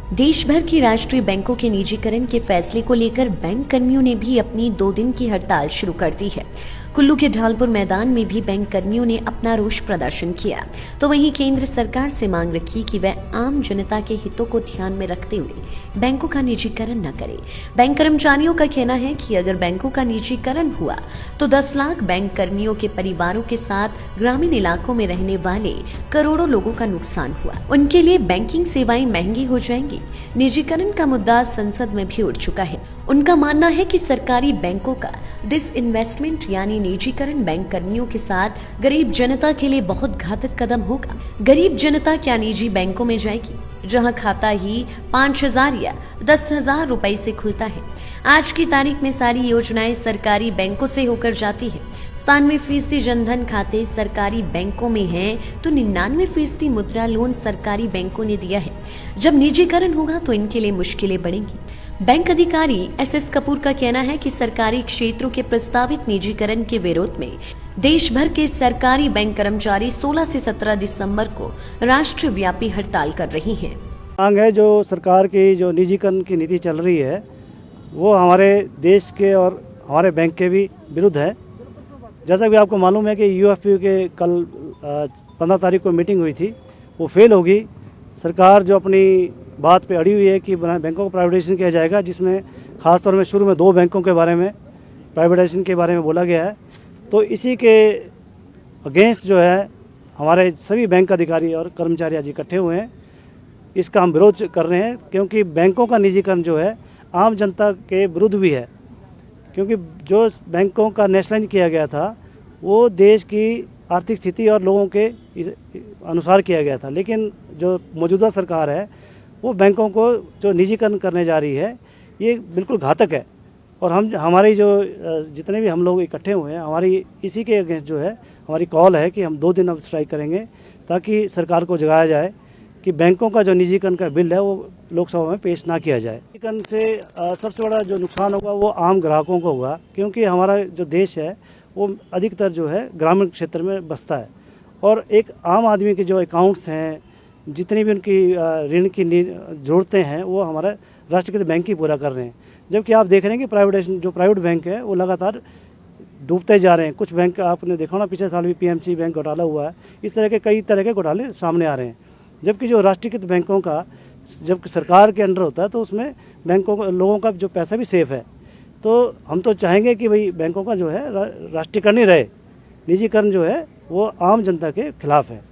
देश भर की राष्ट्रीय बैंकों के निजीकरण के फैसले को लेकर बैंक कर्मियों ने भी अपनी 2 दिन की हड़ताल शुरू कर दी है। कुल्लू के ढालपुर मैदान में भी बैंक कर्मियों ने अपना रोष प्रदर्शन किया, तो वहीं केंद्र सरकार से मांग रखी कि वह आम जनता के हितों को ध्यान में रखते हुए बैंकों का निजीकरण न करे। बैंक कर्मचारियों का कहना है कि अगर बैंकों का निजीकरण हुआ तो 10 लाख बैंक कर्मियों के परिवारों के साथ ग्रामीण इलाकों में रहने वाले करोड़ों लोगों का नुकसान हुआ। उनके लिए बैंकिंग सेवाएं महंगी हो जाएंगी। निजीकरण का मुद्दा संसद में भी उठ चुका है। उनका मानना है कि सरकारी बैंकों का डिसइन्वेस्टमेंट यानी निजीकरण बैंक कर्मियों के साथ गरीब जनता के लिए बहुत घातक कदम होगा। गरीब जनता क्या निजी बैंकों में जाएगी, जहां खाता ही 5,000 या 10,000 रुपए से खुलता है। आज की तारीख में सारी योजनाएं सरकारी बैंकों से होकर जाती है। 97% जनधन खाते सरकारी बैंकों में हैं, तो 99% मुद्रा लोन सरकारी बैंकों ने दिया है। जब निजीकरण होगा तो इनके लिए मुश्किलें बढ़ेंगी। बैंक अधिकारी SS कपूर का कहना है कि सरकारी क्षेत्रों के प्रस्तावित निजीकरण के विरोध में देश भर के सरकारी बैंक कर्मचारी 16 से 17 दिसंबर को राष्ट्रव्यापी हड़ताल कर रही हैं। मांग है जो सरकार की जो निजीकरण की नीति चल रही है वो हमारे देश के और हमारे बैंक के भी विरुद्ध है। जैसा कि आपको मालूम है कि UFPU के कल 15 तारीख को मीटिंग हुई थी, वो फेल होगी। सरकार जो अपनी बात पे अड़ी हुई है कि बैंकों को प्राइवेटाइजेशन किया जाएगा, जिसमें ख़ासतौर में शुरू में 2 बैंकों के बारे में प्राइवेटाइजेशन के बारे में बोला गया है। तो इसी के अगेंस्ट जो है हमारे सभी बैंक अधिकारी और कर्मचारी आज इकट्ठे हुए हैं। इसका हम विरोध कर रहे हैं, क्योंकि बैंकों का निजीकरण जो है आम जनता के विरुद्ध भी है। क्योंकि जो बैंकों का नेशनलाइज किया गया था वो देश की आर्थिक स्थिति और लोगों के अनुसार किया गया था, लेकिन जो मौजूदा सरकार है वो बैंकों को जो निजीकरण करने जा रही है ये बिल्कुल घातक है। और हमारी जो जितने भी हम लोग इकट्ठे हुए हैं, हमारी इसी के अगेंस्ट जो है हमारी कॉल है कि हम 2 दिन अब स्ट्राइक करेंगे, ताकि सरकार को जगाया जाए कि बैंकों का जो निजीकरण का बिल है वो लोकसभा में पेश ना किया जाए। निजीकरण से सबसे बड़ा जो नुकसान होगा वो आम ग्राहकों को होगा, क्योंकि हमारा जो देश है वो अधिकतर जो है ग्रामीण क्षेत्र में बसता है। और एक आम आदमी के जो अकाउंट्स हैं, जितनी भी उनकी ऋण की ज़रूरतें हैं, वो हमारा राष्ट्रीयकृत बैंक ही पूरा कर रहे हैं। जबकि आप देख रहे हैं कि प्राइवेट बैंक है वो लगातार डूबते जा रहे हैं। कुछ बैंक आपने देखा ना, पिछले साल भी PMC बैंक घोटाला हुआ है। इस तरह के कई तरह के घोटाले सामने आ रहे हैं। जबकि जो राष्ट्रीयकृत बैंकों का जब सरकार के अंडर होता है तो उसमें बैंकों का लोगों का जो पैसा भी सेफ है। तो हम तो चाहेंगे कि भाई बैंकों का जो है राष्ट्रीयकरण ही रहे, निजीकरण जो है वो आम जनता के खिलाफ है।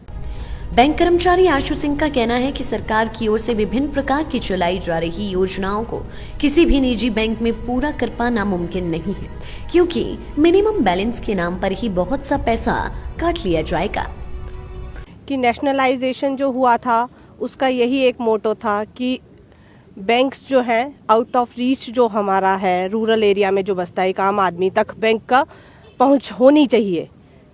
बैंक कर्मचारी आशु सिंह का कहना है कि सरकार की ओर से विभिन्न प्रकार की चलाई जा रही योजनाओं को किसी भी निजी बैंक में पूरा कर पाना मुमकिन नहीं है, क्योंकि मिनिमम बैलेंस के नाम पर ही बहुत सा पैसा काट लिया जाएगा। कि नेशनलाइजेशन जो हुआ था उसका यही एक मोटो था कि बैंक्स जो हैं आउट ऑफ रीच जो हमारा है, रूरल एरिया में जो बसता है, एक आम आदमी तक बैंक का पहुंच होनी चाहिए।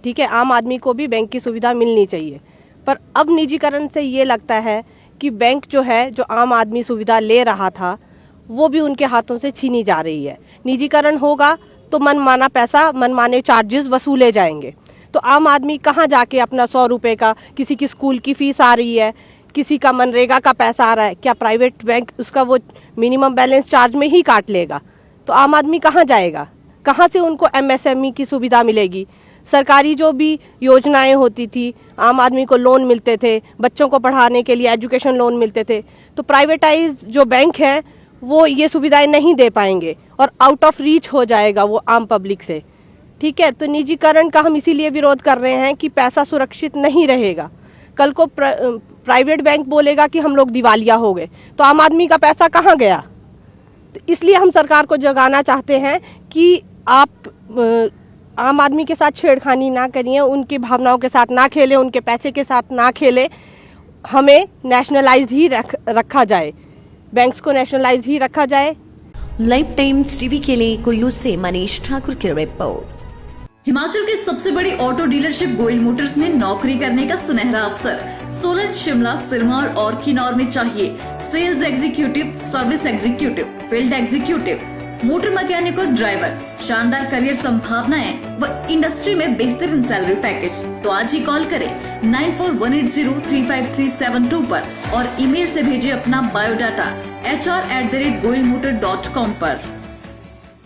ठीक है, आम आदमी को भी बैंक की सुविधा मिलनी चाहिए। पर अब निजीकरण से ये लगता है कि बैंक जो है, जो आम आदमी सुविधा ले रहा था, वो भी उनके हाथों से छीनी जा रही है। निजीकरण होगा तो मनमाना पैसा, मनमाने चार्जेस वसूले जाएंगे। तो आम आदमी कहाँ जाके अपना 100 रुपये का, किसी की स्कूल की फीस आ रही है, किसी का मनरेगा का पैसा आ रहा है, क्या प्राइवेट बैंक उसका वो मिनिमम बैलेंस चार्ज में ही काट लेगा? तो आम आदमी कहाँ जाएगा? कहाँ से उनको MSME की सुविधा मिलेगी? सरकारी जो भी योजनाएं होती थी, आम आदमी को लोन मिलते थे, बच्चों को पढ़ाने के लिए एजुकेशन लोन मिलते थे, तो प्राइवेटाइज जो बैंक हैं वो ये सुविधाएं नहीं दे पाएंगे और आउट ऑफ रीच हो जाएगा वो आम पब्लिक से। ठीक है, तो निजीकरण का हम इसीलिए विरोध कर रहे हैं कि पैसा सुरक्षित नहीं रहेगा। कल को प्राइवेट बैंक बोलेगा कि हम लोग दिवालिया हो गए, तो आम आदमी का पैसा कहाँ गया? तो इसलिए हम सरकार को जगाना चाहते हैं कि आप आम आदमी के साथ छेड़खानी ना करिए, उनकी भावनाओं के साथ ना खेलें, उनके पैसे के साथ ना खेलें। हमें नेशनलाइज ही रखा जाए, बैंक्स को नेशनलाइज ही रखा जाए। लाइफ टाइम्स टीवी के लिए कुल्लू से मनीष ठाकुर की रिपोर्ट। हिमाचल की सबसे बड़ी ऑटो डीलरशिप गोयल मोटर्स में नौकरी करने का सुनहरा अवसर। सोलन, शिमला, सिरमौर और किन्नौर में चाहिए sales executive, service executive, field executive, motor mechanic और ड्राइवर, शानदार करियर संभावनाएं व इंडस्ट्री में बेहतरीन सैलरी पैकेज। तो आज ही कॉल करें 9418035372 पर और ईमेल से भेजिए अपना बायोडाटा hr@goilmotor.com पर।